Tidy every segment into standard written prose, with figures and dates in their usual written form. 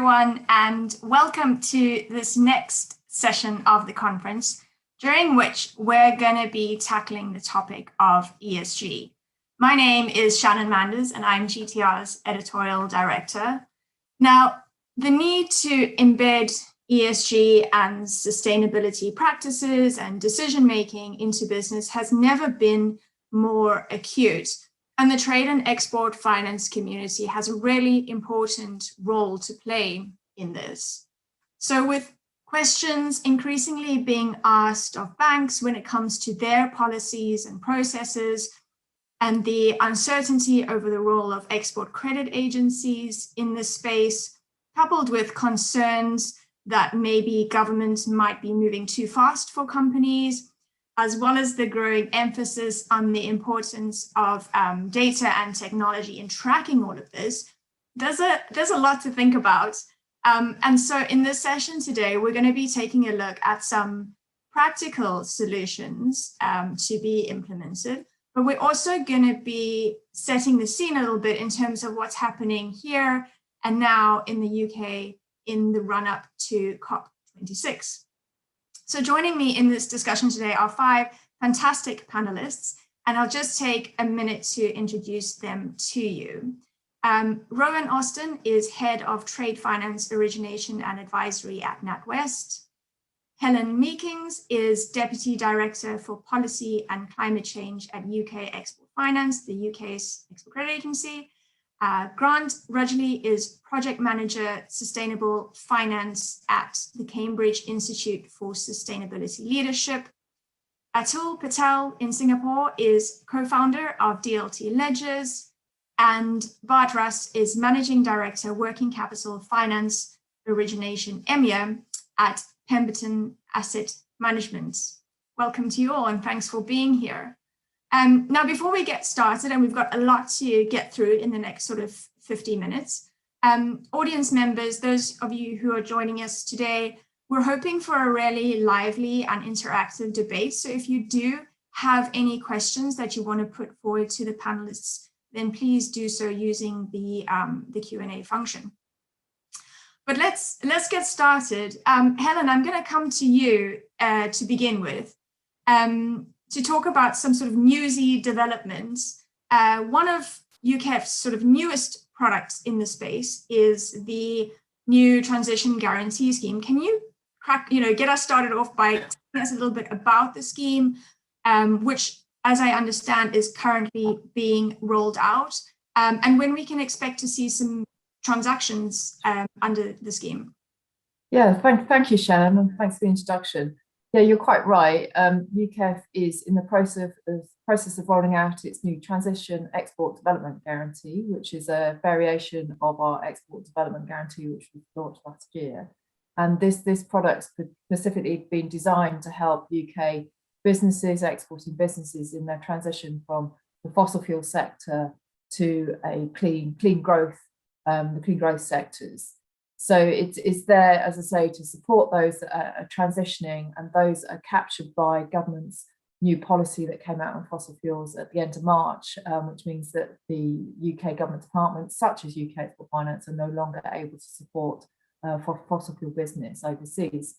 everyone, and welcome to this next session of the conference, during which we're going to be tackling the topic of ESG. My name is Shannon Manders, and I'm GTR's editorial director. Now, the need to embed ESG and sustainability practices and decision-making into business has never been more acute. And the trade and export finance community has a really important role to play in this. So with questions increasingly being asked of banks when it comes to their policies and processes, and the uncertainty over the role of export credit agencies in this space, coupled with concerns that maybe governments might be moving too fast for companies, as well as the growing emphasis on the importance of data and technology in tracking all of this, there's a lot to think about. And so in this session today, we're going to be taking a look at some practical solutions to be implemented, but we're also going to be setting the scene a little bit in terms of what's happening here and now in the UK in the run-up to COP26. So joining me in this discussion today are 5 fantastic panelists, and I'll just take a minute to introduce them to you. Rowan Austin is Head of Trade Finance Origination and Advisory at NatWest. Helen Meekings is Deputy Director for Policy and Climate Change at UK Export Finance, the UK's export credit agency. Grant Rudgley is Project Manager, Sustainable Finance at the Cambridge Institute for Sustainability Leadership. Atul Patel in Singapore is co-founder of DLT Ledgers, and Bart Russ is Managing Director, Working Capital Finance Origination EMEA at Pemberton Asset Management. Welcome to you all, and thanks for being here. Now, before we get started, and we've got a lot to get through in the next sort of 50 minutes, audience members, those of you who are joining us today, we're hoping for a really lively and interactive debate. So if you do have any questions that you want to put forward to the panelists, then please do so using the Q&A function. But let's get started. Helen, I'm going to come to you to begin with. To talk about some sort of newsy developments. One of UKEF's sort of newest products in the space is the new transition guarantee scheme. Can you get us started off by telling us a little bit about the scheme, which, as I understand, is currently being rolled out, and when we can expect to see some transactions under the scheme? Yeah, thank you, Shannon, and thanks for the introduction. Yeah, you're quite right. UKEF is in the process of rolling out its new Transition Export Development Guarantee, which is a variation of our Export Development Guarantee, which was launched last year. And this product's specifically been designed to help UK businesses, exporting businesses, in their transition from the fossil fuel sector to a clean growth, the clean growth sectors. So it's there, as I say, to support those that are transitioning and those that are captured by government's new policy that came out on fossil fuels at the end of March, which means that the UK government departments, such as UK Export Finance, are no longer able to support for fossil fuel business overseas.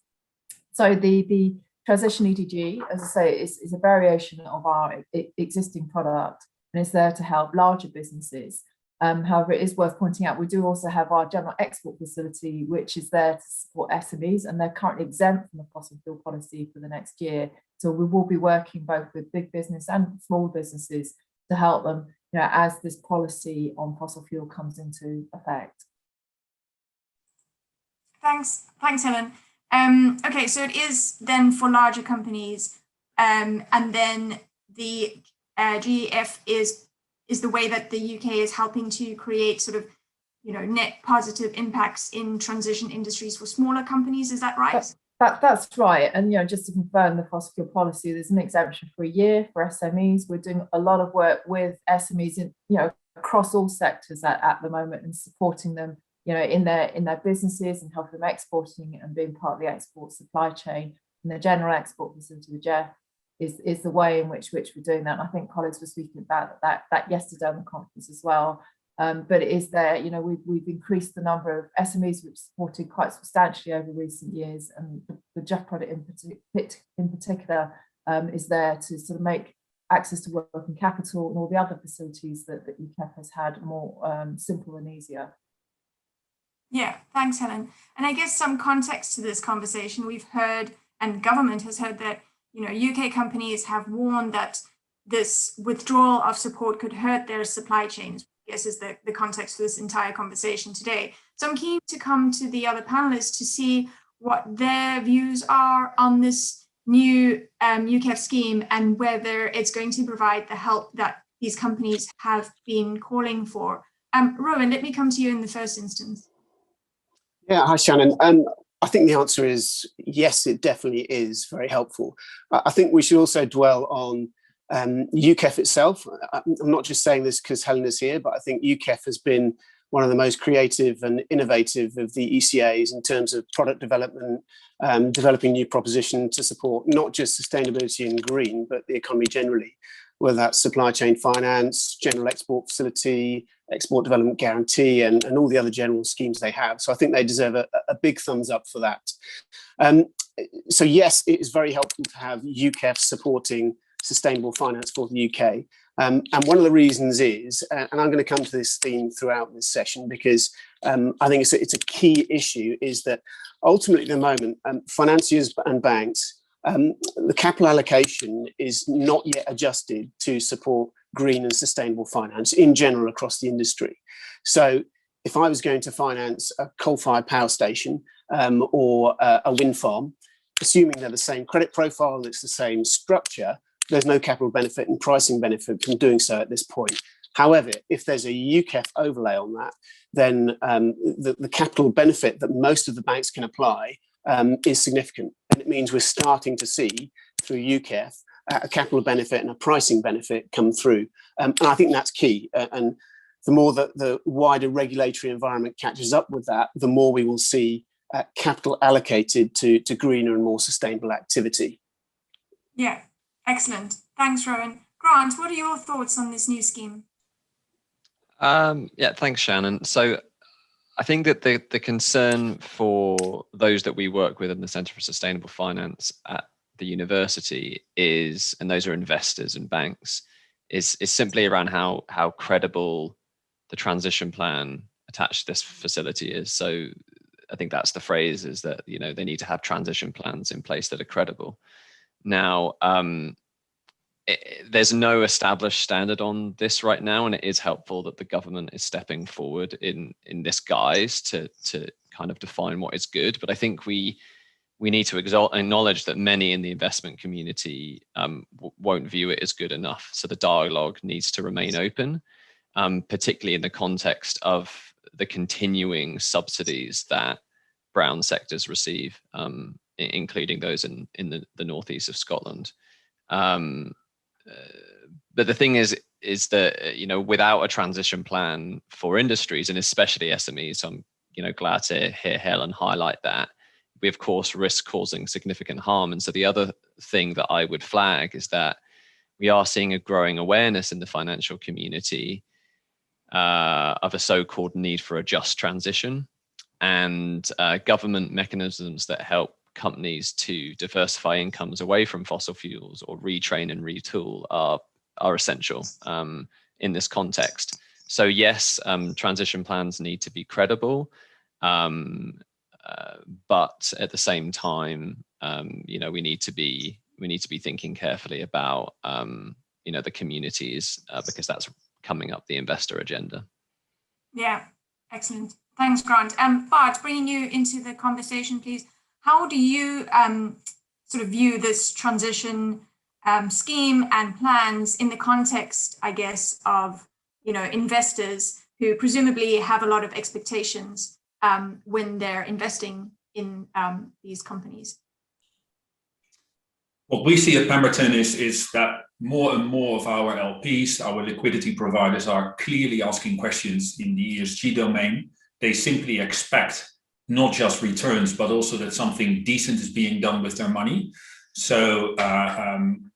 So the Transition EDG, as I say, is a variation of our existing product, and it's there to help larger businesses. However, it is worth pointing out, we do also have our general export facility, which is there to support SMEs, and they're currently exempt from the fossil fuel policy for the next year. So we will be working both with big business and small businesses to help them, as this policy on fossil fuel comes into effect. Thanks, Helen. Okay, so it is then for larger companies, and then the GEF is the way that the UK is helping to create sort of, net positive impacts in transition industries for smaller companies. Is that right? That's right. And, just to confirm the fossil fuel policy, there's an exemption for a year for SMEs. We're doing a lot of work with SMEs in, across all sectors at the moment, and supporting them, in their businesses, and helping them exporting and being part of the export supply chain. And the general export facility, the GEF, is the way in which we're doing that. And I think colleagues were speaking about that yesterday on the conference as well. But it is there. We've increased the number of SMEs we've supported quite substantially over recent years, and the JEF product in particular is there to sort of make access to working capital and all the other facilities that UKEF has had more simple and easier. Yeah, thanks, Helen. And I guess some context to this conversation, we've heard, and government has heard, that UK companies have warned that this withdrawal of support could hurt their supply chains. I guess is the context for this entire conversation today. So I'm keen to come to the other panelists to see what their views are on this new UKEF scheme and whether it's going to provide the help that these companies have been calling for. Rowan, let me come to you in the first instance. Yeah, hi Shannon. I think the answer is yes, it definitely is very helpful. I think we should also dwell on UKEF itself. I'm not just saying this because Helen is here, but I think UKEF has been one of the most creative and innovative of the ECAs in terms of product development, developing new propositions to support not just sustainability and green, but the economy generally, whether that's supply chain finance, general export facility, export development guarantee, and all the other general schemes they have. So I think they deserve a big thumbs up for that. So yes, it is very helpful to have UKEF supporting sustainable finance for the UK. And one of the reasons is, and I'm going to come to this theme throughout this session because I think it's a key issue, is that ultimately at the moment, financiers and banks, the capital allocation is not yet adjusted to support green and sustainable finance in general across the industry. So if I was going to finance a coal-fired power station or a wind farm, assuming they're the same credit profile, it's the same structure, there's no capital benefit and pricing benefit from doing so at this point. However, if there's a UKEF overlay on that, then the capital benefit that most of the banks can apply is significant. And it means we're starting to see through UKEF a capital benefit and a pricing benefit come through. And I think that's key. And the more that the wider regulatory environment catches up with that, the more we will see capital allocated to greener and more sustainable activity. Yeah, excellent. Thanks, Rowan. Grant, what are your thoughts on this new scheme? Yeah, thanks, Shannon. So I think that the concern for those that we work with in the Centre for Sustainable Finance at the university is, and those are investors and banks, is simply around how credible the transition plan attached to this facility is. So I think that's the phrase, is that they need to have transition plans in place that are credible. Now, there's no established standard on this right now, and it is helpful that the government is stepping forward in this guise to kind of define what is good. But I think we need to acknowledge that many in the investment community won't view it as good enough. So the dialogue needs to remain open, particularly in the context of the continuing subsidies that brown sectors receive, including those in the northeast of Scotland. But the thing is that, without a transition plan for industries, and especially SMEs, so I'm glad to hear Helen highlight that, we of course risk causing significant harm. And so the other thing that I would flag is that we are seeing a growing awareness in the financial community of a so-called need for a just transition, and government mechanisms that help companies to diversify incomes away from fossil fuels or retrain and retool are essential in this context. So yes, transition plans need to be credible, but at the same time, we need to be thinking carefully about the communities, because that's coming up the investor agenda. Yeah, excellent. Thanks, Grant. Bart, bringing you into the conversation, please. How do you sort of view this transition scheme and plans in the context, I guess, of investors who presumably have a lot of expectations when they're investing in these companies? What we see at Pemberton is that more and more of our LPs, our liquidity providers, are clearly asking questions in the ESG domain. They simply expect not just returns, but also that something decent is being done with their money. So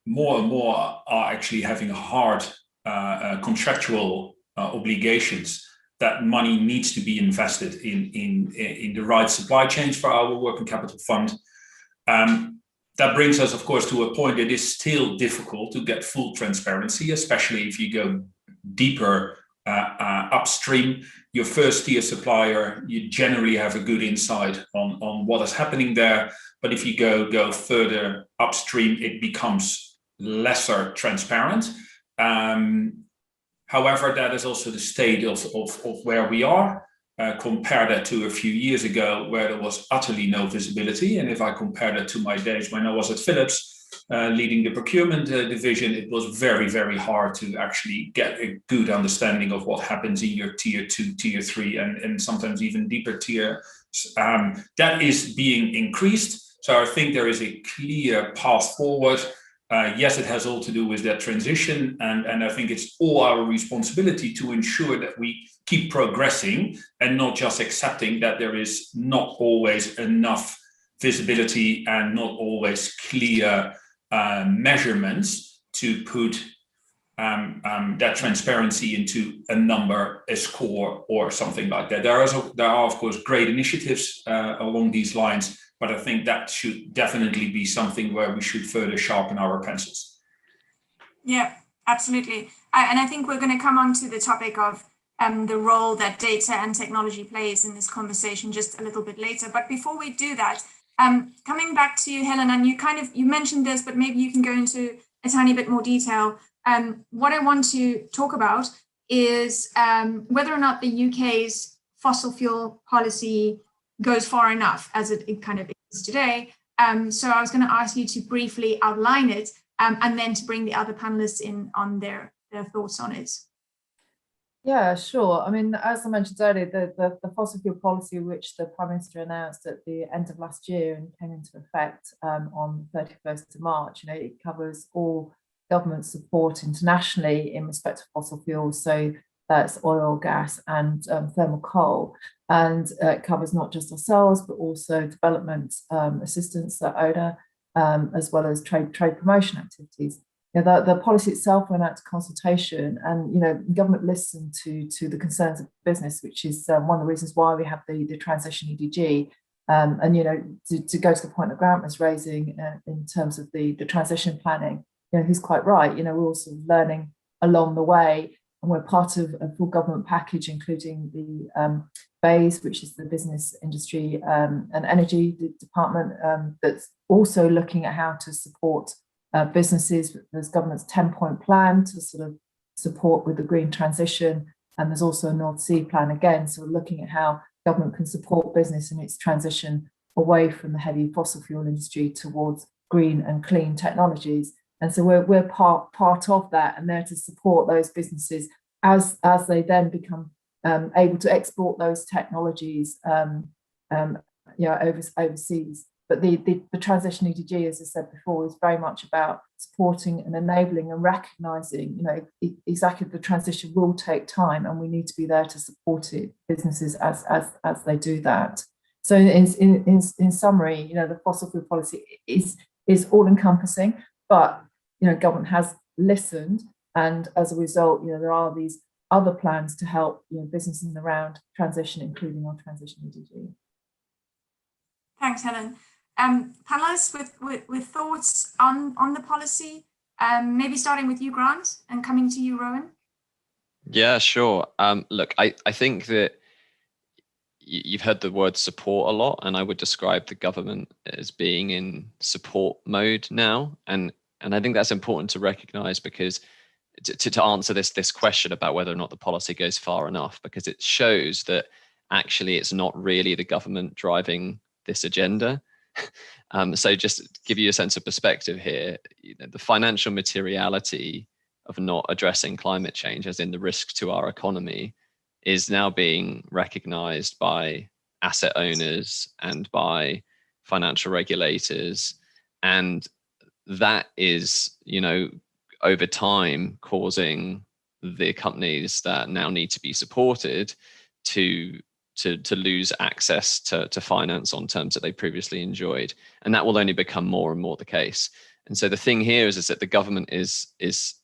more and more are actually having hard contractual obligations that money needs to be invested in the right supply chains for our working capital fund. That brings us, of course, to a point that is still difficult to get full transparency, especially if you go deeper upstream. Your first tier supplier, you generally have a good insight on what is happening there. But if you go further upstream, it becomes lesser transparent. However, that is also the state of where we are. Compare that to a few years ago where there was utterly no visibility. And if I compare that to my days when I was at Philips, leading the procurement division, it was very, very hard to actually get a good understanding of what happens in your tier 2, tier 3, and sometimes even deeper tier. That is being increased. So I think there is a clear path forward. Yes, it has all to do with that transition. And I think it's all our responsibility to ensure that we keep progressing and not just accepting that there is not always enough visibility and not always clear measurements to put that transparency into a number, a score, or something like that. There are of course, great initiatives along these lines, but I think that should definitely be something where we should further sharpen our pencils. Yeah, absolutely. And I think we're going to come on to the topic of the role that data and technology plays in this conversation just a little bit later. But before we do that, coming back to you, Helen, and you mentioned this, but maybe you can go into a tiny bit more detail. What I want to talk about is whether or not the UK's fossil fuel policy goes far enough as it kind of is today. So I was going to ask you to briefly outline it and then to bring the other panelists in on their thoughts on it. Yeah, sure. I mean, as I mentioned earlier, the fossil fuel policy, which the Prime Minister announced at the end of last year and came into effect on the 31st of March, it covers all government support internationally in respect of fossil fuels. So that's oil, gas, and thermal coal. And it covers not just ourselves, but also development assistance, the ODA, as well as trade promotion activities. The policy itself went out to consultation, and government listened to the concerns of business, which is one of the reasons why we have the transition EDG. To go to the point that Grant was raising in terms of the transition planning, he's quite right. We're also learning along the way, and we're part of a full government package, including the BEIS, which is the Business, Industry and Energy Department, that's also looking at how to support businesses. There's government's 10-point plan to sort of support with the green transition, and there's also a North Sea plan again, so looking at how government can support business in its transition away from the heavy fossil fuel industry towards green and clean technologies. And so we're part of that, and there to support those businesses as they then become able to export those technologies overseas. But the transition EDG, as I said before, is very much about supporting and enabling and recognising, exactly the transition will take time, and we need to be there to support it, businesses as they do that. So in summary, the fossil fuel policy is all encompassing, but government has listened, and as a result, there are these other plans to help businesses around transition, including our transition EDG. Thanks, Helen. Panelists with thoughts on the policy, maybe starting with you, Grant, and coming to you, Rowan. Yeah, sure. Look, I think that you've heard the word support a lot, and I would describe the government as being in support mode now. And I think that's important to recognise, because to answer this question about whether or not the policy goes far enough, because it shows that actually it's not really the government driving this agenda. So just to give you a sense of perspective here, the financial materiality of not addressing climate change, as in the risk to our economy, is now being recognized by asset owners and by financial regulators. And that is, over time causing the companies that now need to be supported to lose access to finance on terms that they previously enjoyed. And that will only become more and more the case. And so the thing here is that the government is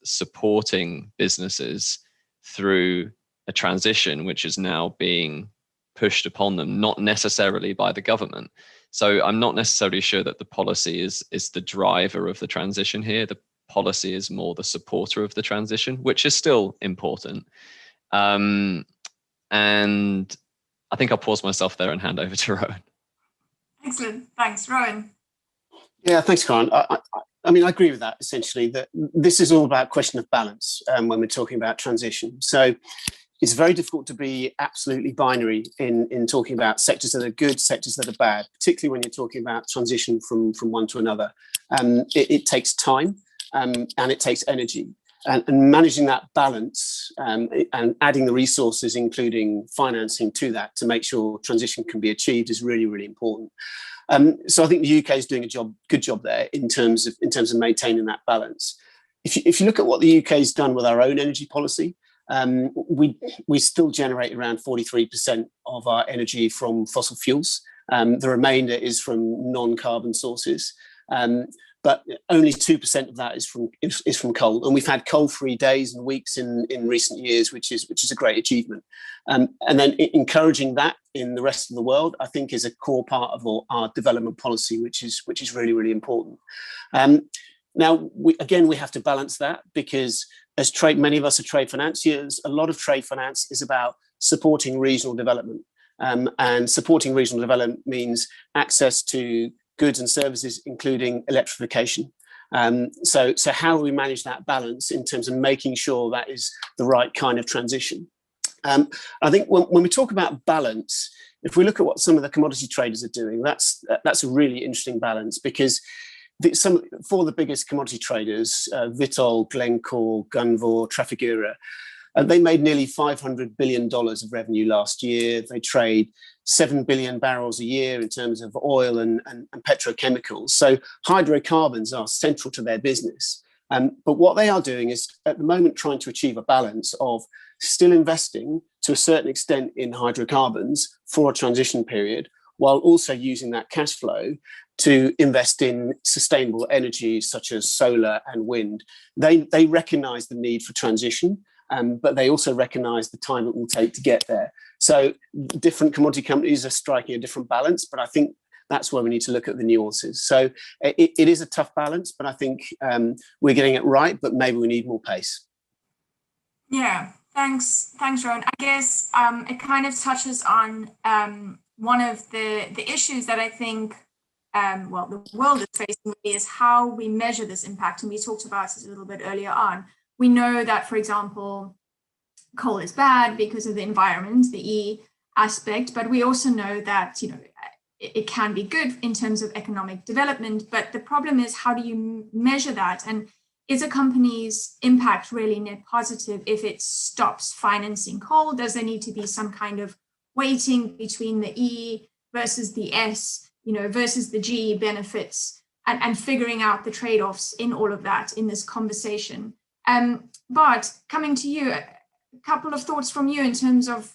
supporting businesses through a transition which is now being pushed upon them, not necessarily by the government. So I'm not necessarily sure that the policy is the driver of the transition here. The policy is more the supporter of the transition, which is still important. And I think I'll pause myself there and hand over to Rowan. Excellent. Thanks, Rowan. Yeah, thanks, Karen. I mean, I agree with that, essentially, that this is all about a question of balance when we're talking about transition. So it's very difficult to be absolutely binary in talking about sectors that are good, sectors that are bad, particularly when you're talking about transition from one to another. It takes time and it takes energy. And managing that balance and adding the resources, including financing to that, to make sure transition can be achieved is really, really important. So I think the UK is doing a good job there in terms of maintaining that balance. If you look at what the UK has done with our own energy policy, we still generate around 43% of our energy from fossil fuels. The remainder is from non-carbon sources. But only 2% of that is from coal, and we've had coal-free days and weeks in recent years, which is a great achievement. And then encouraging that in the rest of the world, I think, is a core part of our development policy, which is really, really important. Now, we have to balance that, because as many of us are trade financiers, a lot of trade finance is about supporting regional development, and supporting regional development means access to goods and services, including electrification. So how do we manage that balance in terms of making sure that is the right kind of transition? I think when we talk about balance, if we look at what some of the commodity traders are doing, that's a really interesting balance, because for the biggest commodity traders, Vitol, Glencore, Gunvor, Trafigura, they made nearly $500 billion of revenue last year. They trade 7 billion barrels a year in terms of oil and petrochemicals. So hydrocarbons are central to their business. But what they are doing is, at the moment, trying to achieve a balance of still investing to a certain extent in hydrocarbons for a transition period, while also using that cash flow to invest in sustainable energy such as solar and wind. They recognise the need for transition, but they also recognise the time it will take to get there. So different commodity companies are striking a different balance, but I think that's where we need to look at the nuances. So it is a tough balance, but I think we're getting it right, but maybe we need more pace. Yeah, thanks, Rowan. I guess it kind of touches on one of the issues that I think the world is facing is how we measure this impact. And we talked about it a little bit earlier on. We know that, for example, coal is bad because of the environment, the E aspect, but we also know that, it can be good in terms of economic development. But the problem is, how do you measure that? And is a company's impact really net positive if it stops financing coal? Does there need to be some kind of weighting between the E versus the S, versus the G benefits, and figuring out the trade-offs in all of that in this conversation? But coming to you, a couple of thoughts from you in terms of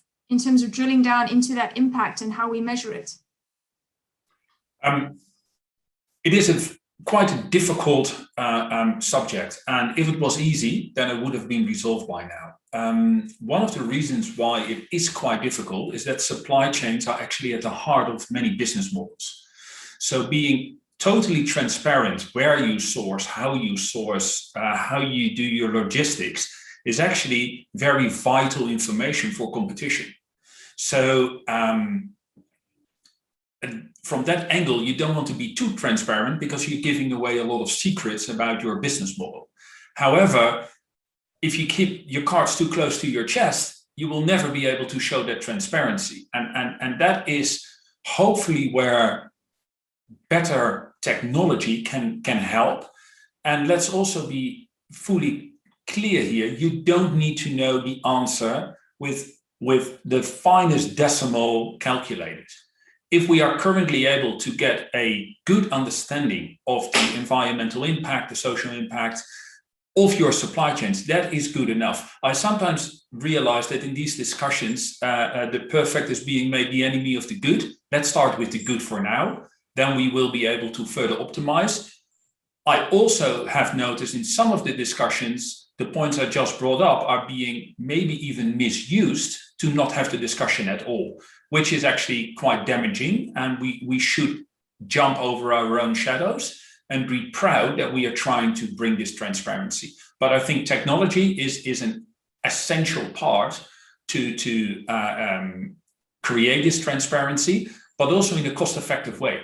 drilling down into that impact and how we measure it. It is quite a difficult subject, and if it was easy, then it would have been resolved by now. One of the reasons why it is quite difficult is that supply chains are actually at the heart of many business models. So being totally transparent where you source, how you do your logistics is actually very vital information for competition. So from that angle, you don't want to be too transparent, because you're giving away a lot of secrets about your business model. However, if you keep your cards too close to your chest, you will never be able to show that transparency. And that is hopefully where better technology can help. And let's also be fully clear here. You don't need to know the answer with the finest decimal calculated. If we are currently able to get a good understanding of the environmental impact, the social impact of your supply chains, that is good enough. I sometimes realize that in these discussions, the perfect is being made the enemy of the good. Let's start with the good for now. Then we will be able to further optimize. I also have noticed in some of the discussions, the points I just brought up are being maybe even misused to not have the discussion at all, which is actually quite damaging. And we should jump over our own shadows and be proud that we are trying to bring this transparency. But I think technology is an essential part to create this transparency, but also in a cost-effective way.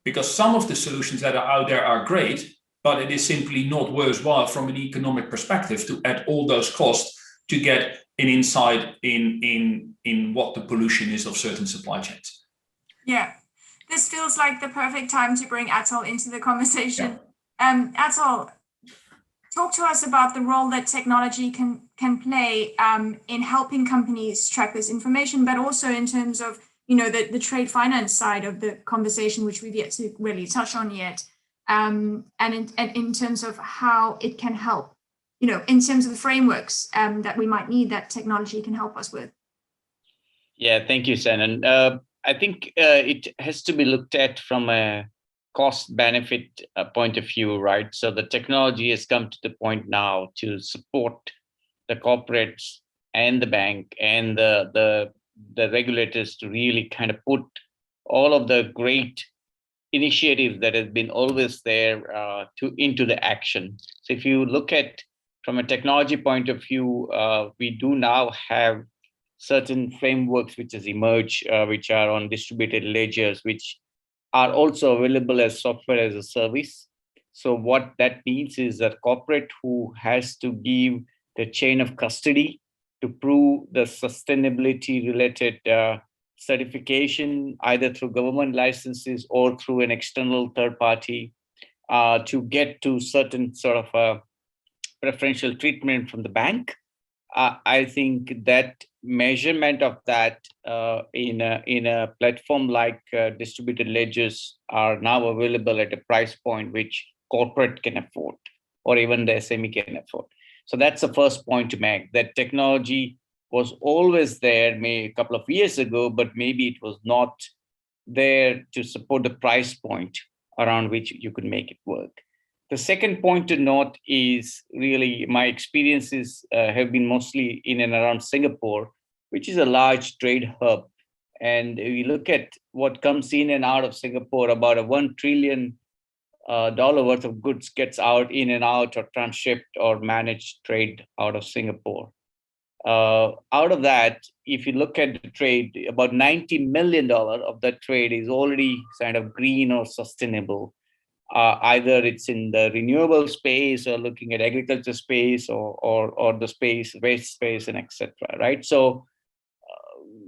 Because some of the solutions that are out there are great, but it is simply not worthwhile from an economic perspective to add all those costs to get an insight in what the pollution is of certain supply chains. Yeah, this feels like the perfect time to bring Atul into the conversation. Yeah. Atul, talk to us about the role that technology can play in helping companies track this information, but also in terms of the trade finance side of the conversation, which we've yet to really touch on yet. And in terms of how it can help, in terms of the frameworks that we might need that technology can help us with. Yeah, thank you, Shannon. I think it has to be looked at from a cost-benefit point of view, right? So the technology has come to the point now to support the corporates and the bank and the regulators to really kind of put all of the great initiatives that has been always there into the action. So if you look at from a technology point of view, we do now have certain frameworks which has emerged, which are on distributed ledgers, which are also available as software as a service. So what that means is that corporate who has to give the chain of custody to prove the sustainability related certification, either through government licenses or through an external third party, to get to certain sort of preferential treatment from the bank. I think that measurement of that in a platform like distributed ledgers are now available at a price point which corporate can afford, or even the SME can afford. So that's the first point to make, that technology was always there maybe a couple of years ago, but maybe it was not there to support the price point around which you could make it work. The second point to note is really my experiences have been mostly in and around Singapore, which is a large trade hub. And we look at what comes in and out of Singapore, about a $1 trillion worth of goods gets out in and out or transshipped or managed trade out of Singapore. Out of that, if you look at the trade, about $90 million of that trade is already kind of green or sustainable. Either it's in the renewable space or looking at agriculture space or the space, waste space, and etc. Right? So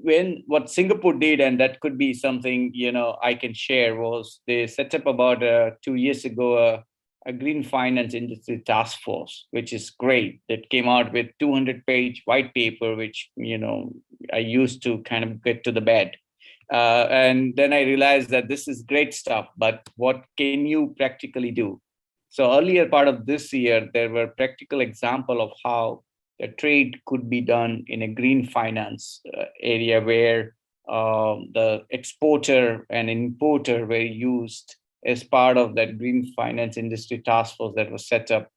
when what Singapore did, and that could be something I can share, was they set up about 2 years ago a green finance industry task force, which is great. That came out with 200-page white paper, which I used to kind of get to the bed. And then I realized that this is great stuff, but what can you practically do? So earlier part of this year, there were practical example of how the trade could be done in a green finance area where the exporter and importer were used as part of that green finance industry task force that was set up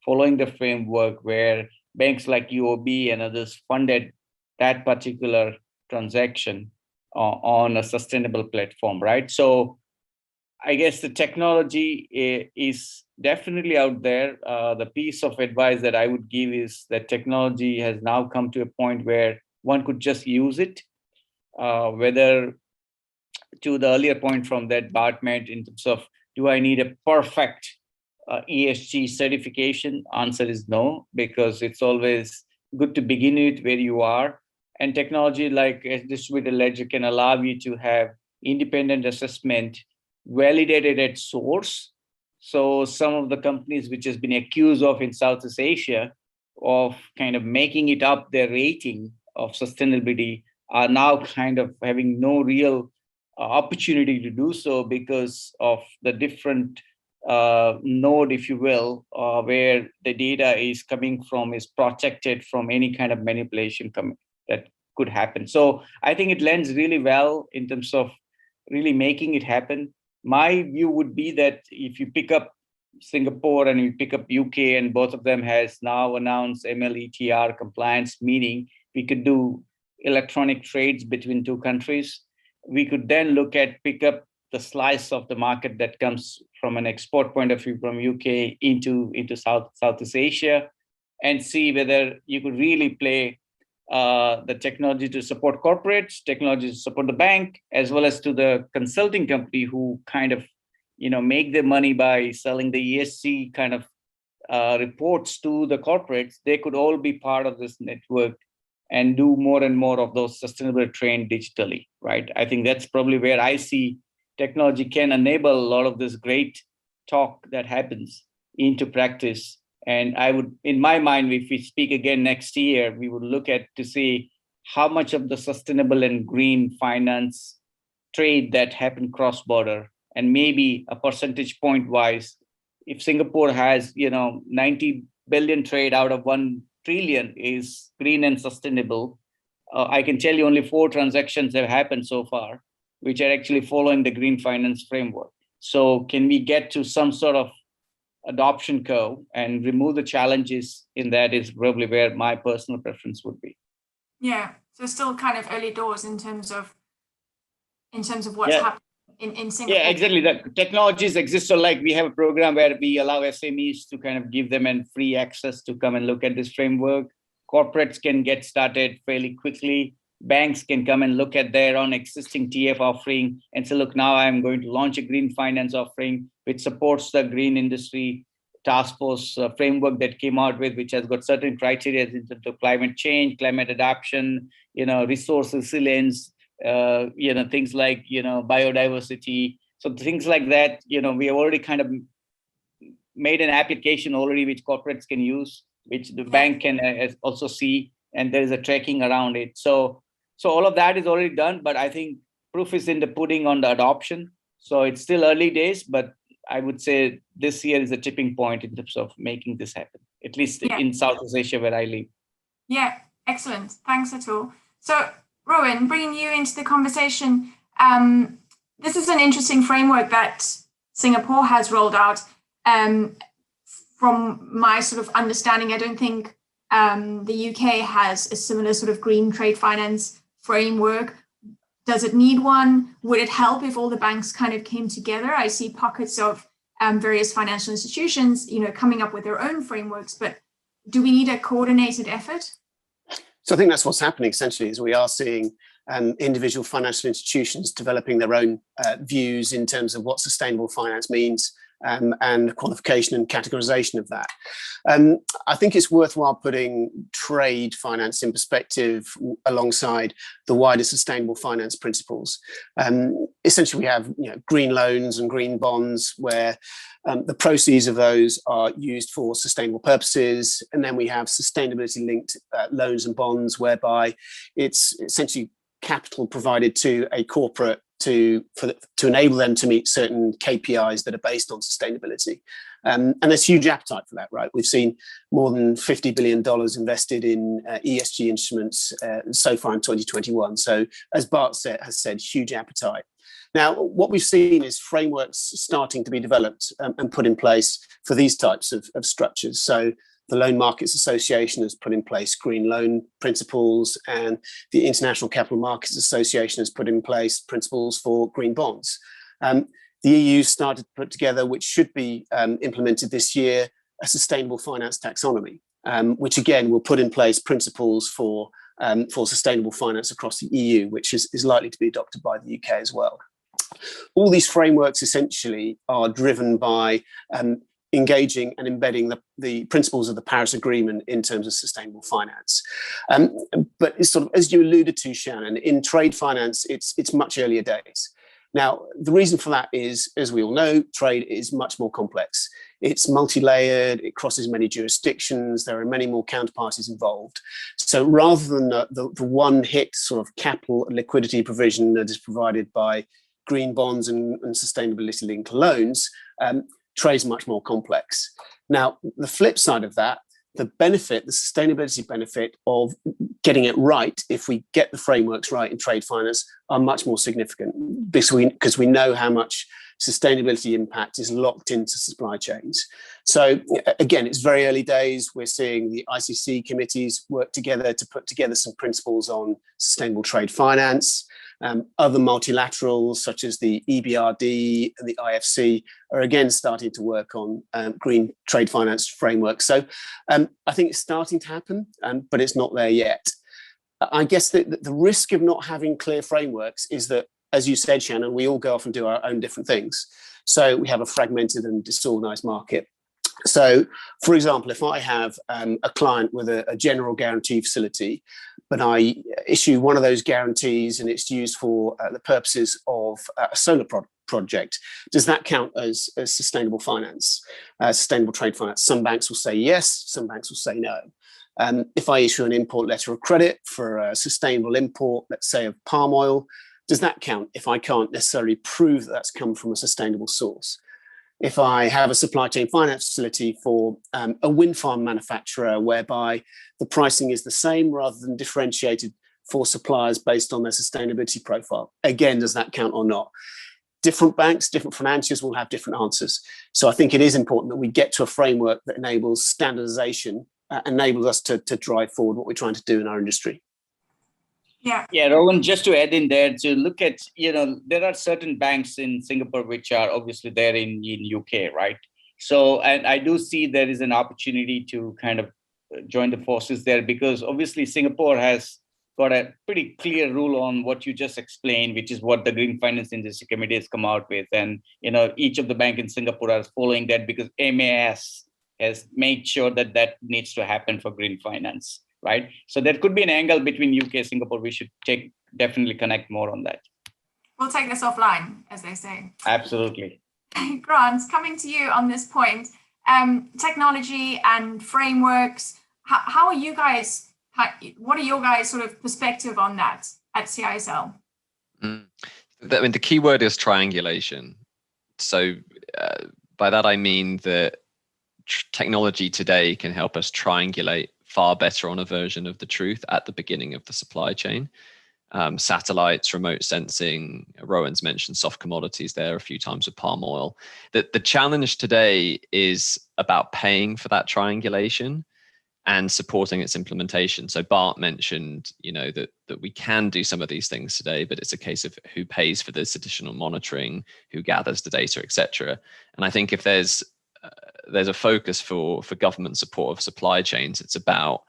following the framework where banks like UOB and others funded that particular transaction on a sustainable platform, right? So I guess the technology is definitely out there. The piece of advice that I would give is that technology has now come to a point where one could just use it, whether to the earlier point from that Bart made in terms of, do I need a perfect ESG certification? Answer is no, because it's always good to begin with where you are. And technology like a distributed ledger can allow you to have independent assessment validated at source. So some of the companies which has been accused of in Southeast Asia of kind of making it up their rating of sustainability are now kind of having no real opportunity to do so because of the different node, if you will, where the data is coming from is protected from any kind of manipulation that could happen. So I think it lends really well in terms of really making it happen. My view would be that if you pick up Singapore and we pick up UK, and both of them has now announced MLETR compliance, meaning we could do electronic trades between two countries. We could then look at pick up the slice of the market that comes from an export point of view from UK into Southeast Asia, and see whether you could really play the technology to support corporates, technology to support the bank, as well as to the consulting company who kind of make their money by selling the ESG kind of reports to the corporates. They could all be part of this network and do more and more of those sustainable trade digitally, right? I think that's probably where I see technology can enable a lot of this great talk that happens into practice. And I would, in my mind, if we speak again next year, we would look at to see how much of the sustainable and green finance trade that happened cross-border, and maybe a percentage point wise, if Singapore has 90 billion trade out of 1 trillion is green and sustainable, I can tell you only 4 transactions have happened so far, which are actually following the green finance framework. So can we get to some sort of adoption curve and remove the challenges in that is probably where my personal preference would be. Yeah, so still kind of early doors in terms of what's happening in Singapore. Yeah, exactly. The technologies exist. So like we have a program where we allow SMEs to kind of give them free access to come and look at this framework. Corporates can get started fairly quickly. Banks can come and look at their own existing TF offering and say, look, now I'm going to launch a green finance offering, which supports the green industry task force framework that came out with, which has got certain criteria in terms of climate change, climate adaptation, resource resilience, things like, biodiversity. So things like that, we have already kind of made an application already, which corporates can use, which the bank can also see, and there is a tracking around it. So all of that is already done, but I think proof is in the pudding on the adoption. So it's still early days, but I would say this year is a tipping point in terms of making this happen, at least in Southeast Asia where I live. Yeah, excellent. Thanks, Atul. So Rowan, bringing you into the conversation, this is an interesting framework that Singapore has rolled out. From my sort of understanding, I don't think the UK has a similar sort of green trade finance framework. Does it need one? Would it help if all the banks kind of came together? I see pockets of various financial institutions, coming up with their own frameworks, but do we need a coordinated effort? So I think that's what's happening essentially, is we are seeing individual financial institutions developing their own views in terms of what sustainable finance means, and qualification and categorization of that. I think it's worthwhile putting trade finance in perspective alongside the wider sustainable finance principles. Essentially, we have green loans and green bonds where the proceeds of those are used for sustainable purposes. And then we have sustainability linked loans and bonds whereby it's essentially capital provided to a corporate to enable them to meet certain KPIs that are based on sustainability. And there's huge appetite for that, right? We've seen more than $50 billion invested in ESG instruments so far in 2021. So as Bart has said, huge appetite. Now, what we've seen is frameworks starting to be developed and put in place for these types of structures. So the Loan Markets Association has put in place green loan principles, and the International Capital Markets Association has put in place principles for green bonds. The EU started to put together, which should be implemented this year, a sustainable finance taxonomy, which again will put in place principles for sustainable finance across the EU, which is likely to be adopted by the UK as well. All these frameworks essentially are driven by engaging and embedding the principles of the Paris Agreement in terms of sustainable finance. But it's sort of, as you alluded to, Shannon, in trade finance, it's much earlier days. Now, the reason for that is, as we all know, trade is much more complex. It's multi-layered, it crosses many jurisdictions, there are many more counterparties involved. So rather than the one-hit sort of capital and liquidity provision that is provided by green bonds and sustainability-linked loans, trade is much more complex. Now, the flip side of that, the sustainability benefit of getting it right, if we get the frameworks right in trade finance, are much more significant because we know how much sustainability impact is locked into supply chains. So again, it's very early days. We're seeing the ICC committees work together to put together some principles on sustainable trade finance. Other multilaterals, such as the EBRD and the IFC, are again starting to work on green trade finance frameworks. So I think it's starting to happen, but it's not there yet. I guess the risk of not having clear frameworks is that, as you said, Shannon, we all go off and do our own different things. So we have a fragmented and disorganized market. So, for example, if I have a client with a general guarantee facility, but I issue one of those guarantees and it's used for the purposes of a solar project, does that count as sustainable finance, sustainable trade finance? Some banks will say yes, some banks will say no. If I issue an import letter of credit for a sustainable import, let's say of palm oil, does that count if I can't necessarily prove that that's come from a sustainable source? If I have a supply chain finance facility for a wind farm manufacturer whereby the pricing is the same rather than differentiated for suppliers based on their sustainability profile, again, does that count or not? Different banks, different financiers will have different answers. So I think it is important that we get to a framework that enables standardization, enables us to drive forward what we're trying to do in our industry. Yeah, Rowan, just to add in there, to look at, there are certain banks in Singapore which are obviously there in UK, right? So, and I do see there is an opportunity to kind of join the forces there, because obviously Singapore has got a pretty clear rule on what you just explained, which is what the Green Finance Industry Committee has come out with. And, each of the banks in Singapore are following that because MAS has made sure that that needs to happen for green finance. Right. So there could be an angle between UK and Singapore. We should definitely connect more on that. We'll take this offline, as they say. Absolutely. Grant, coming to you on this point, technology and frameworks, how are you guys, what are your guys' sort of perspective on that at CISL? The key word is triangulation. So by that, I mean that technology today can help us triangulate far better on a version of the truth at the beginning of the supply chain. Satellites, remote sensing, Rowan's mentioned soft commodities there a few times with palm oil. The challenge today is about paying for that triangulation and supporting its implementation. So Bart mentioned, that we can do some of these things today, but it's a case of who pays for this additional monitoring, who gathers the data, etc. And I think if there's a focus for government support of supply chains, it's about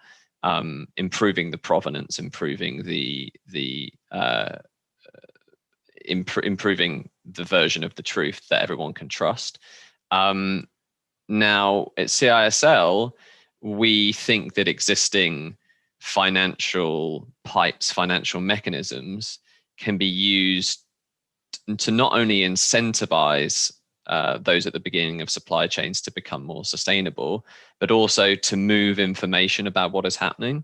improving the provenance, improving improving the version of the truth that everyone can trust. Now at CISL, we think that existing financial pipes, financial mechanisms can be used to not only incentivize those at the beginning of supply chains to become more sustainable, but also to move information about what is happening.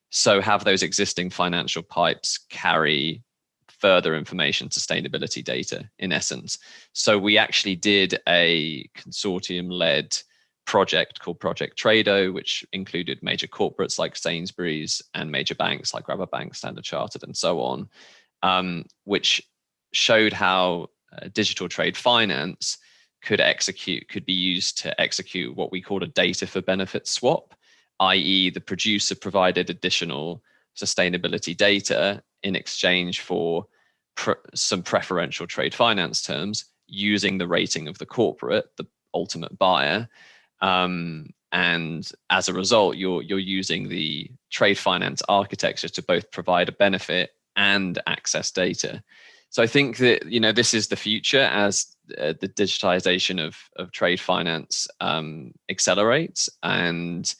So have those existing financial pipes carry further information, sustainability data, in essence. So we actually did a consortium-led project called Project Trado, which included major corporates like Sainsbury's and major banks like Rabobank, Standard Chartered, and so on, which showed how digital trade finance could be used to execute what we called a data for benefit swap, i.e. the producer provided additional sustainability data in exchange for some preferential trade finance terms using the rating of the corporate, the ultimate buyer. And as a result, you're using the trade finance architecture to both provide a benefit and access data. So I think that, this is the future as the digitization of trade finance accelerates. And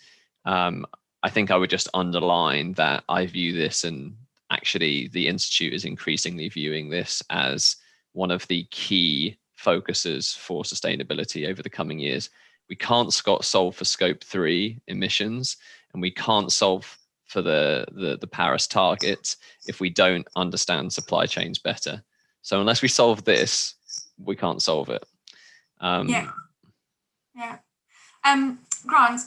I think I would just underline that I view this, and actually the Institute is increasingly viewing this as one of the key focuses for sustainability over the coming years. We can't solve for scope 3 emissions, and we can't solve for the Paris targets if we don't understand supply chains better. So unless we solve this, we can't solve it. Yeah. Grant,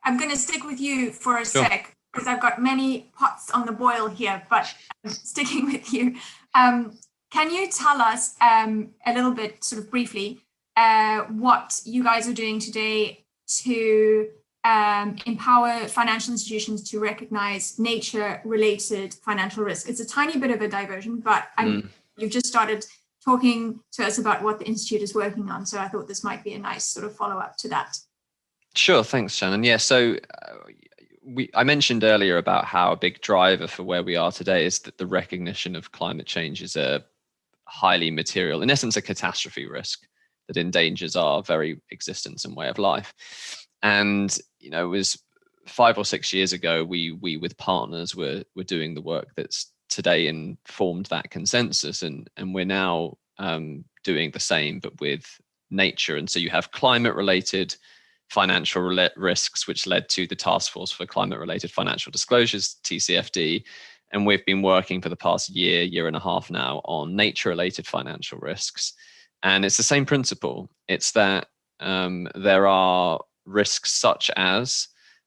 I'm going to stick with you for a sec, because I've got many pots on the boil here, but I'm sticking with you. can you tell us a little bit, sort of briefly, what you guys are doing today to empower financial institutions to recognize nature-related financial risk? It's a tiny bit of a diversion, but you've just started talking to us about what the Institute is working on. So I thought this might be a nice sort of follow-up to that. Sure, thanks, Shannon. Yeah, so I mentioned earlier about how a big driver for where we are today is that the recognition of climate change is a highly material, in essence, a catastrophe risk that endangers our very existence and way of life. And, you know, it was 5 or 6 years ago, we with partners were doing the work that's today informed that consensus, and we're now doing the same, but with nature. And so you have climate-related financial risks, which led to the Task Force for Climate-Related Financial Disclosures, TCFD. And we've been working for the past year and a half now on nature-related financial risks. And it's the same principle. It's that there are risks such as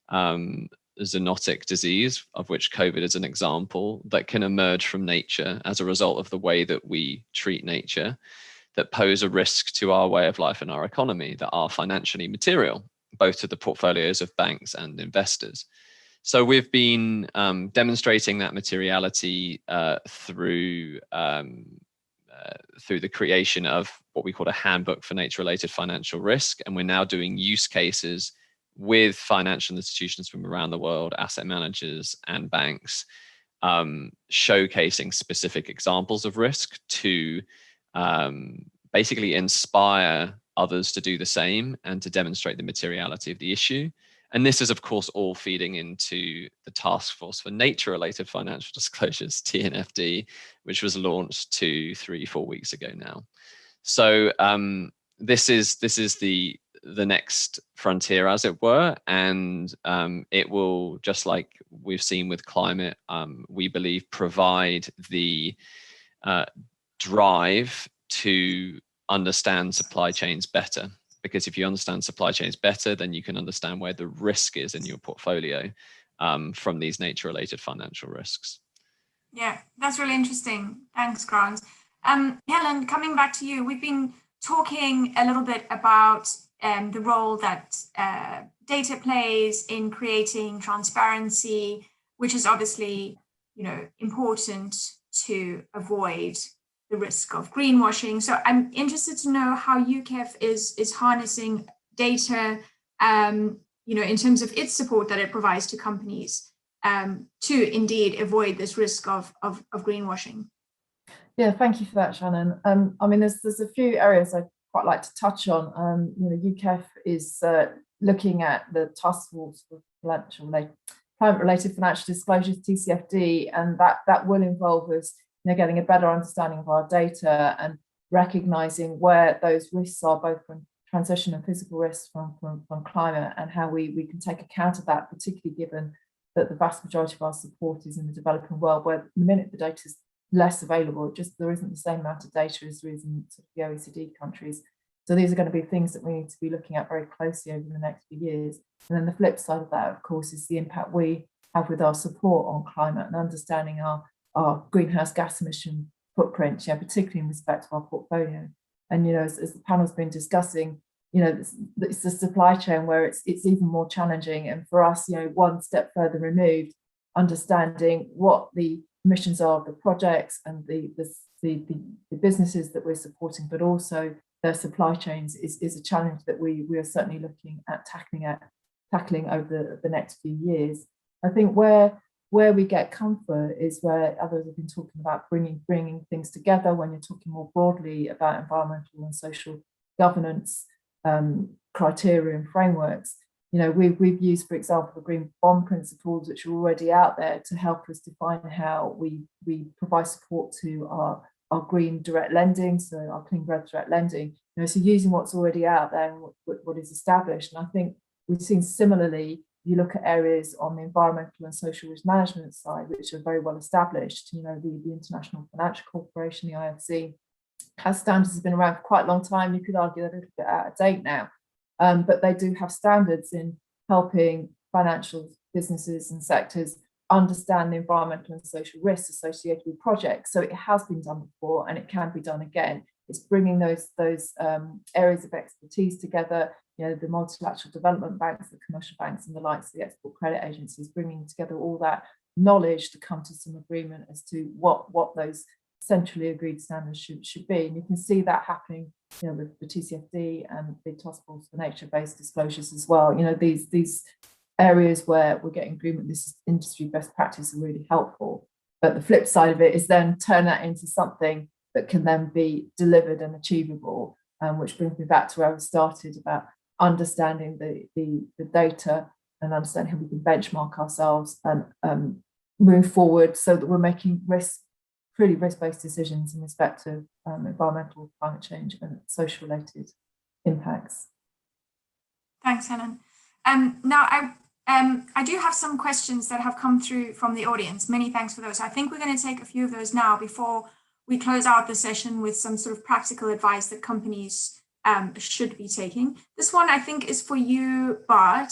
zoonotic disease, of which COVID is an example, that can emerge from nature as a result of the way that we treat nature, that pose a risk to our way of life and our economy, that are financially material, both to the portfolios of banks and investors. So we've been demonstrating that materiality through the creation of what we call a handbook for nature-related financial risk. And we're now doing use cases with financial institutions from around the world, asset managers and banks, showcasing specific examples of risk to basically inspire others to do the same and to demonstrate the materiality of the issue. And this is, of course, all feeding into the Task Force for Nature-Related Financial Disclosures, TNFD, which was launched 2, 3, 4 weeks ago now. So this is the next frontier, as it were, and it will, just like we've seen with climate, we believe provide the drive to understand supply chains better. Because if you understand supply chains better, then you can understand where the risk is in your portfolio from these nature-related financial risks. Yeah, that's really interesting. Thanks, Grant. Helen, coming back to you, we've been talking a little bit about the role that data plays in creating transparency, which is obviously, you know, important to avoid the risk of greenwashing. So I'm interested to know how UKEF is harnessing data, you know, in terms of its support that it provides to companies to indeed avoid this risk of greenwashing. Yeah, thank you for that, Shannon. I mean, there's a few areas I'd quite like to touch on. You know, UKEF is looking at the Task Force for Climate-Related Financial Disclosures, TCFD, and that will involve us, you know, getting a better understanding of our data and recognizing where those risks are, both from transition and physical risks from climate, and how we can take account of that, particularly given that the vast majority of our support is in the developing world, where the minute the data is less available, there isn't the same amount of data as there is in sort of the OECD countries. So these are going to be things that we need to be looking at very closely over the next few years. And then the flip side of that, of course, is the impact we have with our support on climate and understanding our greenhouse gas emission footprint, particularly in respect to our portfolio. And, you know, as the panel's been discussing, you know, it's the supply chain where it's even more challenging. And for us, you know, one step further removed, understanding what the emissions are of the projects and the businesses that we're supporting, but also their supply chains is a challenge that we are certainly looking at tackling over the next few years. I think where we get comfort is where others have been talking about bringing things together. When you're talking more broadly about environmental and social governance criteria and frameworks, you know, we've used, for example, the green bond principles, which are already out there, to help us define how we provide support to our green direct lending, so our clean growth direct lending. You know, so using what's already out there and what is established. And I think we've seen similarly, you look at areas on the environmental and social risk management side, which are very well established. You know, the International Financial Corporation, the IFC, has standards that have been around for quite a long time. You could argue they're a little bit out of date now, but they do have standards in helping financial businesses and sectors understand the environmental and social risks associated with projects. So it has been done before and it can be done again. It's bringing those areas of expertise together, the multilateral development banks, the commercial banks and the likes of the export credit agencies, bringing together all that knowledge to come to some agreement as to what those centrally agreed standards should be. And you can see that happening with the TCFD and the Task Force for Nature-Based Disclosures as well. These areas where we're getting agreement, this industry best practice are really helpful. But the flip side of it is then turn that into something that can then be delivered and achievable, which brings me back to where I started about understanding the data and understanding how we can benchmark ourselves and move forward so that we're making risk-based decisions in respect of environmental, climate change and social related impacts. Thanks, Helen. Now I do have some questions that have come through from the audience. Many thanks for those. I think we're going to take a few of those now before we close out the session with some sort of practical advice that companies should be taking. This one I think is for you, Bart.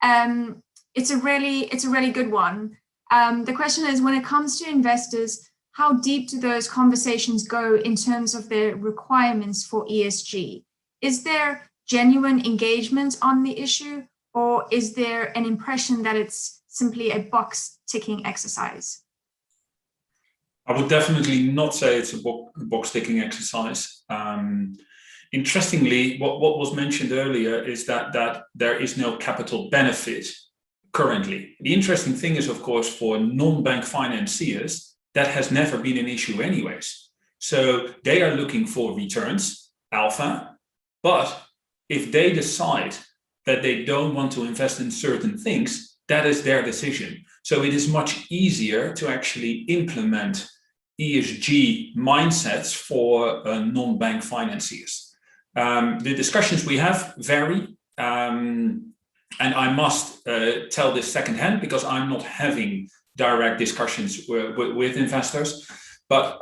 It's a really good one. The question is, when it comes to investors, how deep do those conversations go in terms of their requirements for ESG? Is there genuine engagement on the issue, or is there an impression that it's simply a box ticking exercise? I would definitely not say it's a box ticking exercise. Interestingly, what was mentioned earlier is that there is no capital benefit currently. The interesting thing is, of course, for non-bank financiers, that has never been an issue anyways. So they are looking for returns, alpha, but if they decide that they don't want to invest in certain things, that is their decision. So it is much easier to actually implement ESG mindsets for non-bank financiers. The discussions we have vary, and I must tell this secondhand because I'm not having direct discussions with investors, but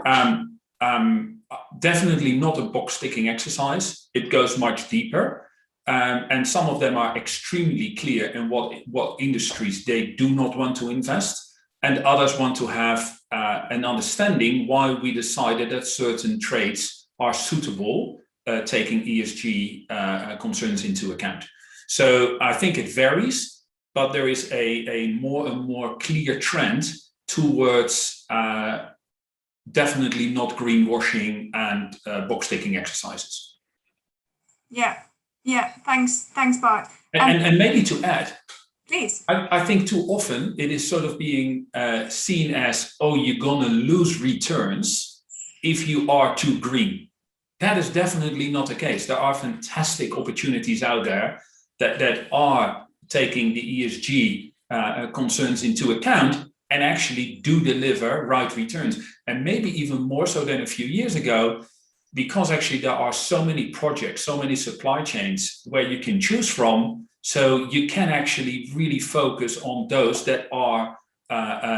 definitely not a box-ticking exercise. It goes much deeper. And some of them are extremely clear in what industries they do not want to invest, and others want to have an understanding why we decided that certain trades are suitable, taking ESG concerns into account. So I think it varies, but there is a more and more clear trend towards definitely not greenwashing and box-ticking exercises. Yeah, thanks, Bart. And maybe to add, please. I think too often it is sort of being seen as, oh, you're gonna lose returns if you are too green. That is definitely not the case. There are fantastic opportunities out there that are taking the ESG concerns into account and actually do deliver right returns. And maybe even more so than a few years ago, because actually there are so many projects, so many supply chains where you can choose from, so you can actually really focus on those that are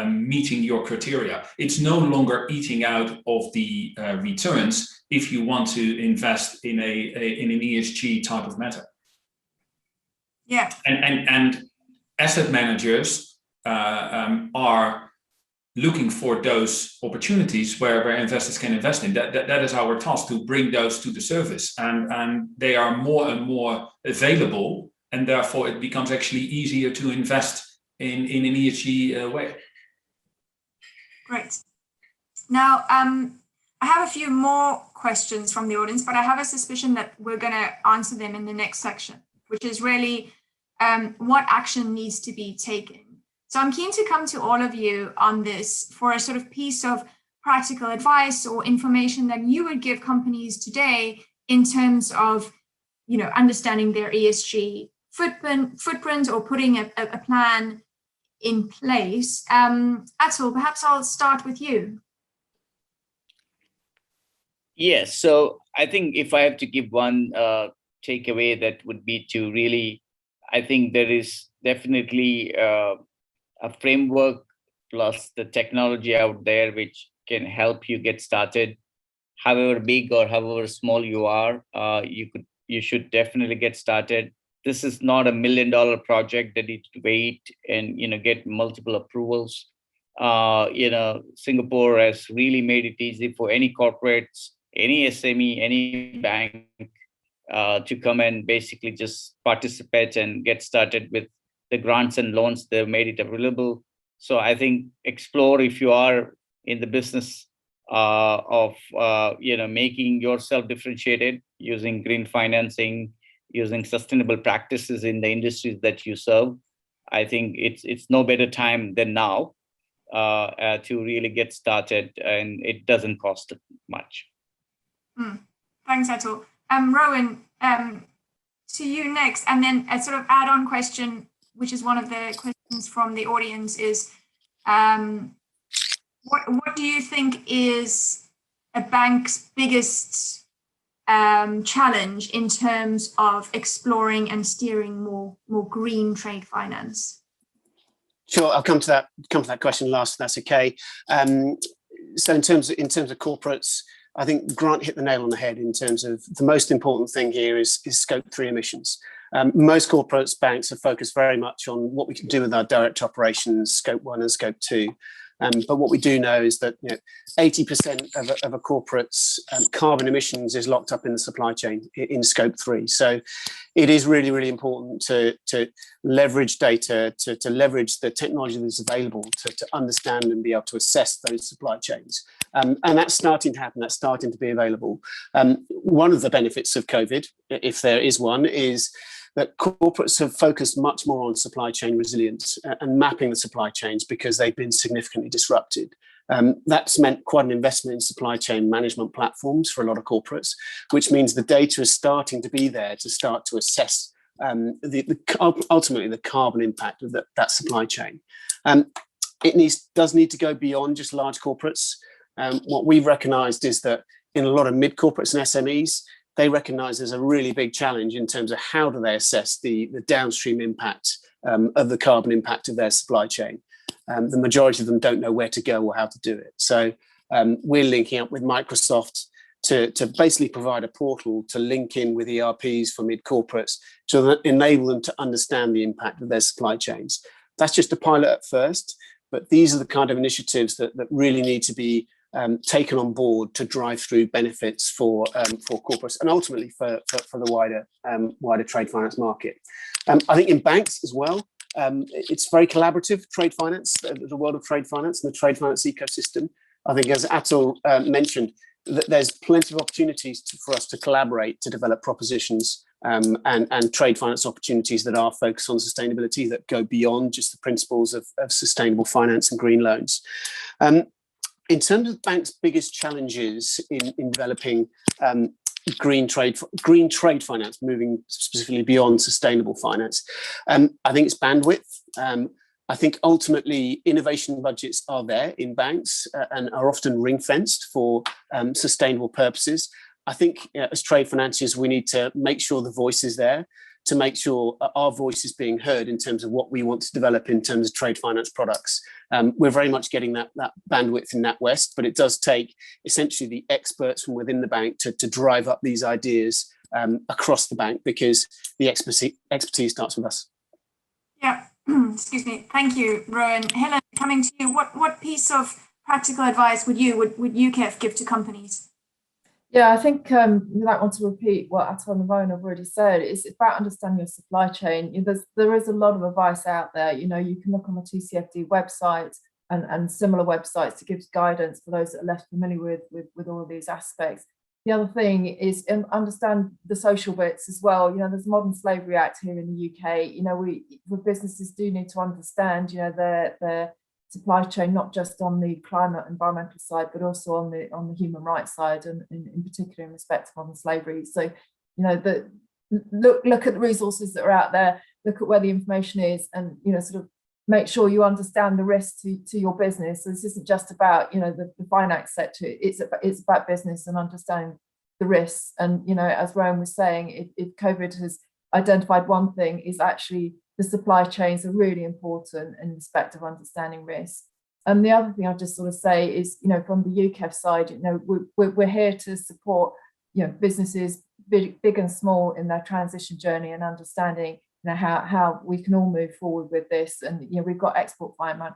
meeting your criteria. It's no longer eating out of the returns if you want to invest in an ESG type of matter. Yeah. And asset managers are looking for those opportunities where investors can invest in. That is our task, to bring those to the surface, and they are more and more available, and therefore it becomes actually easier to invest in an ESG way. Great. Now, I have a few more questions from the audience, but I have a suspicion that we're going to answer them in the next section, which is really what action needs to be taken. So I'm keen to come to all of you on this for a sort of piece of practical advice or information that you would give companies today in terms of, understanding their ESG footprint or putting a plan in place. Atul, perhaps I'll start with you. Yes, so I think if I have to give one takeaway, that would be to really, I think there is definitely a framework plus the technology out there which can help you get started. However big or however small you are, you should definitely get started. this is not a $1 million project that needs to wait and get multiple approvals. Singapore has really made it easy for any corporates, any SME, any bank to come and basically just participate and get started with the grants and loans. They've made it available. So I think explore if you are in the business of making yourself differentiated using green financing, using sustainable practices in the industries that you serve. I think it's no better time than now to really get started, and it doesn't cost much. Thanks, Atul. Rowan, to you next, and then a sort of add-on question, which is one of the questions from the audience, is what do you think is a bank's biggest challenge in terms of exploring and steering more green trade finance? Sure, I'll come to that question last. If that's okay. So in terms of corporates, I think Grant hit the nail on the head in terms of the most important thing here is Scope 3 emissions. Most corporates, banks are focused very much on what we can do with our direct operations, Scope 1 and Scope 2. But what we do know is that 80% of a corporate's carbon emissions is locked up in the supply chain in Scope 3. So it is really, really important to leverage data, to leverage the technology that's available to understand and be able to assess those supply chains. And that's starting to happen, that's starting to be available. One of the benefits of COVID, if there is one, is that corporates have focused much more on supply chain resilience and mapping the supply chains because they've been significantly disrupted. That's meant quite an investment in supply chain management platforms for a lot of corporates, which means the data is starting to be there to start to assess ultimately the carbon impact of that supply chain. It does need to go beyond just large corporates. What we've recognised is that in a lot of mid-corporates and SMEs, they recognise there's a really big challenge in terms of how do they assess the downstream impact of the carbon impact of their supply chain. The majority of them don't know where to go or how to do it. So we're linking up with Microsoft to basically provide a portal to link in with ERPs for mid-corporates to enable them to understand the impact of their supply chains. That's just a pilot at first, but these are the kind of initiatives that really need to be taken on board to drive through benefits for corporates and ultimately for the wider trade finance market. I think in banks as well, it's very collaborative, trade finance, the world of trade finance and the trade finance ecosystem. I think, as Atul mentioned, that there's plenty of opportunities for us to collaborate to develop propositions and trade finance opportunities that are focused on sustainability, that go beyond just the principles of sustainable finance and green loans. In terms of banks' biggest challenges in developing green trade finance, moving specifically beyond sustainable finance, I think it's bandwidth. I think ultimately innovation budgets are there in banks and are often ring-fenced for sustainable purposes. I think as trade financiers, we need to make sure the voice is there, to make sure our voice is being heard in terms of what we want to develop in terms of trade finance products. We're very much getting that bandwidth in NatWest, but it does take essentially the experts from within the bank to drive up these ideas across the bank, because the expertise starts with us. Yeah, excuse me. Thank you, Rowan. Helen, coming to you, what piece of practical advice would UKEF give to companies? Yeah, I think without wanting to repeat what Atul and Rowan have already said, it's about understanding your supply chain. There is a lot of advice out there. You can look on the TCFD website and similar websites to give guidance for those that are less familiar with all of these aspects. The other thing is understand the social bits as well. There's Modern Slavery Act here in the UK. The businesses do need to understand, their supply chain, not just on the climate environmental side, but also on the human rights side, and in particular in respect to modern slavery. So, look at the resources that are out there, look at where the information is, and sort of make sure you understand the risk to your business. So this isn't just about the finance sector. It's about business and understanding the risks. And as Rowan was saying, if COVID has identified one thing, is actually the supply chains are really important in respect of understanding risk. And the other thing I'll just sort of say is, from the UKEF side, we're here to support businesses big and small in their transition journey, and understanding how we can all move forward with this. And we've got export finance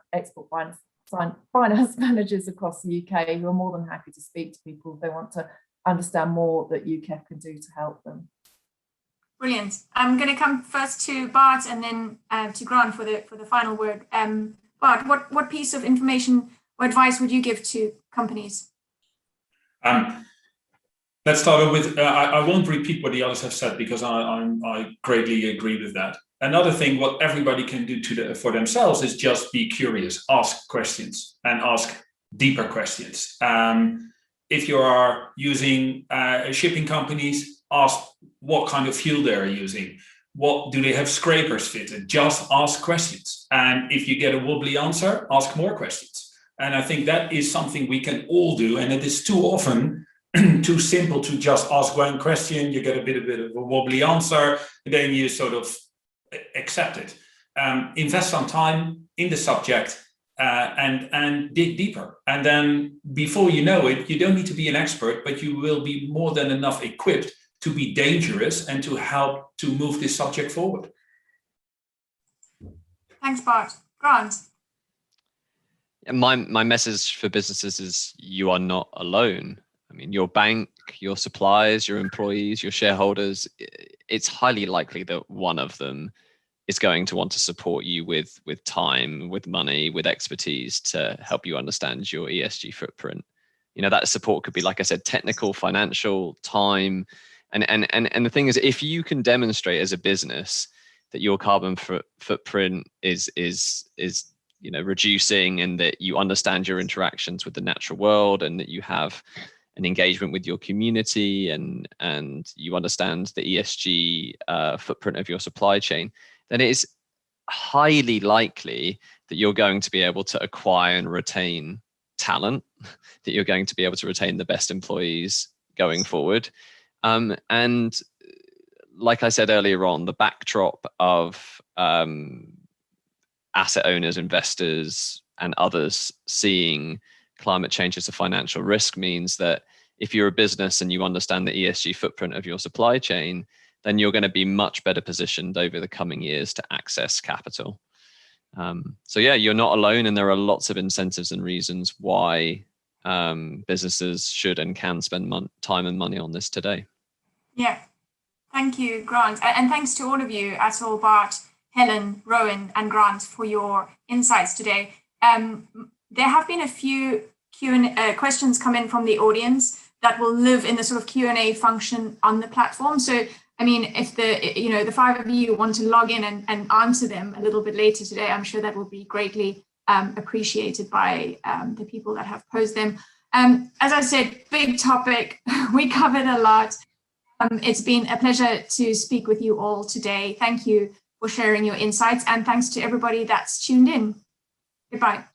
managers across the UK who are more than happy to speak to people if they want to understand more that UKEF can do to help them. Brilliant. I'm going to come first to Bart and then to Grant for the final word. Bart, what piece of information or advice would you give to companies? Let's start with, I won't repeat what the others have said because I greatly agree with that. Another thing, what everybody can do for themselves is just be curious, ask questions and ask deeper questions. If you are using shipping companies, ask what kind of fuel they're using. What do they have scrapers fitted? Just ask questions. And if you get a wobbly answer, ask more questions. And I think that is something we can all do. And it is too often too simple to just ask one question, you get a bit of a wobbly answer, and then you sort of accept it. Invest some time in the subject and dig deeper. And then before you know it, you don't need to be an expert, but you will be more than enough equipped to be dangerous and to help to move this subject forward. Thanks, Bart. Grant? My message for businesses is you are not alone. I mean, your bank, your suppliers, your employees, your shareholders, it's highly likely that one of them is going to want to support you with time, with money, with expertise to help you understand your ESG footprint. That support could be, like I said, technical, financial, time. And the thing is, if you can demonstrate as a business that your carbon footprint is reducing, and that you understand your interactions with the natural world, and that you have an engagement with your community, and you understand the ESG footprint of your supply chain, then it is highly likely that you're going to be able to acquire and retain talent, that you're going to be able to retain the best employees going forward. And like I said earlier on, the backdrop of asset owners, investors, and others seeing climate change as a financial risk means that if you're a business and you understand the ESG footprint of your supply chain, then you're going to be much better positioned over the coming years to access capital. So yeah, you're not alone, and there are lots of incentives and reasons why businesses should and can spend time and money on this today. Yeah, thank you, Grant. And thanks to all of you, Atul, Bart, Helen, Rowan, and Grant, for your insights today. There have been a few questions come in from the audience that will live in the sort of Q&A function on the platform. So, I mean, if the five of you want to log in and answer them a little bit later today, I'm sure that will be greatly appreciated by the people that have posed them. As I said, big topic. We covered a lot. It's been a pleasure to speak with you all today. Thank you for sharing your insights, and thanks to everybody that's tuned in. Goodbye.